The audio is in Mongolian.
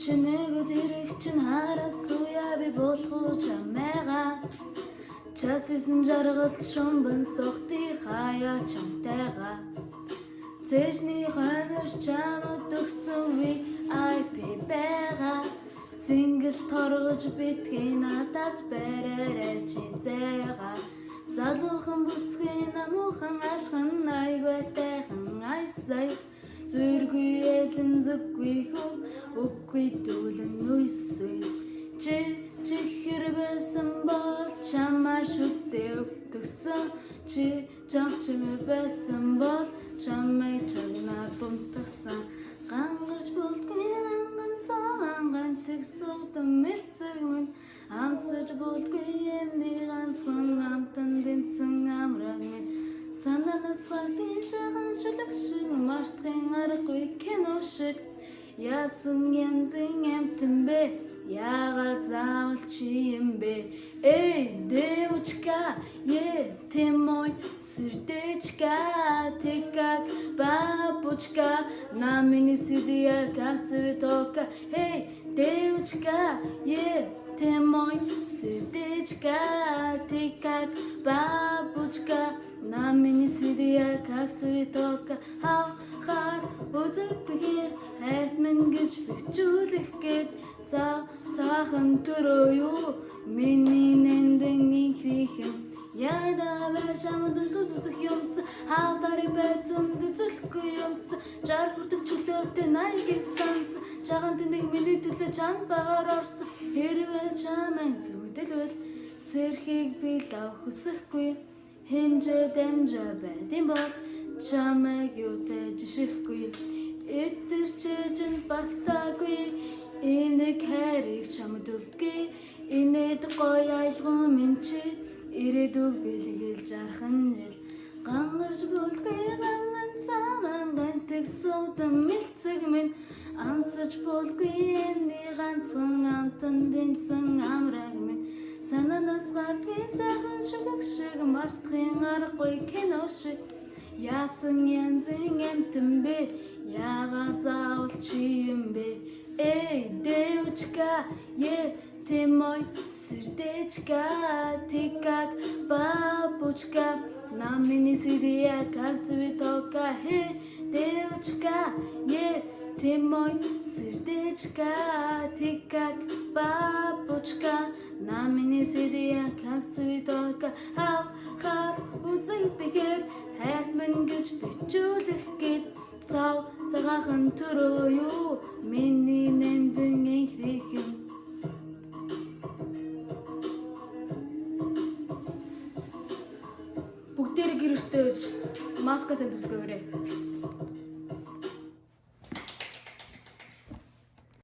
чимээгүүд ирэх чинь хараас уяа би болох чамайгаа часисэн жаргал шумбан сохти хаяа чамтайгаа цэжний хоймор чамд өгсөн VIP байгаа зингэл торгож битгий надаас бараарай чи зайгаа залуухан бүсгүй намуухан алхан айгүй тайхан айс зүргүй элэн зүггүй хөө үгүй дүүлэн нүйс чихэр байсан бол чамаа шүтээ өгдөгсөн чи жагчмэ байсан бол чамай чагнаа дунтгсан гангарч болдгүй анган цагаан тэгсүүтэн мэлцэг минь амсаж болдгүй эмний ганцхан амтан дэнсэн амраг минь сананаас гартын сайхан шүлэг шиг мартахын аргагүй кино шиг яасан янзын амтан бэ яагаад заавал чи юм бэ эй девочка ты мой сердечко ты как бабочка на меня сидя как цветок эй девочка ты мой сердечко ты как бабочка на меня сидя как цветок хаар үзэг бигэр хайрт минь гэж бичүүлэх гээд цаахан төрөө юу миний нэндэн ихрийхэн яда башамд үзүүлэх юмс хавдари бэтүн үзүүлэхгүй юмс жар хүртэг чөлөөтэй найгis санс чагаан тэнийг миний төлөө чам багаар орсон хэрвээ чамайг зүгдэлвэл сэрхийг би лав хүсэхгүй хэмжээ дамжаа байдсан бол чамайг юутай жишэхгүй эдэр чэжэн багтаагүй энийг хайрыг чамд өгье инээд гоё айлгон минь чи ирээдүг бэлгэл жархан жил гангарч болдгүй ганган цагаан гантэг суудан мэлцэг минь амсаж болдгүй эмний ганцхан амтан дэнсэн амраг минь сананаас гардгүй сайхан шүлэг шиг мартахын аргагүй кино шиг яасан янзын амтан бэ яагаад заавал чи юм бэ эй девочка ты мой сердечко ты как бабочка на меня сидя как цветок эй девочка ты мой сердечко ты как бабочка на меня сидя как цветок хаар үзэн бигэр хайрт минь гэж бичүүлэх гээд цагаахан төрөө юу миний нэндэн ихрийхэн бүгдээр гэрэртээ маскасаа зүсгээрэй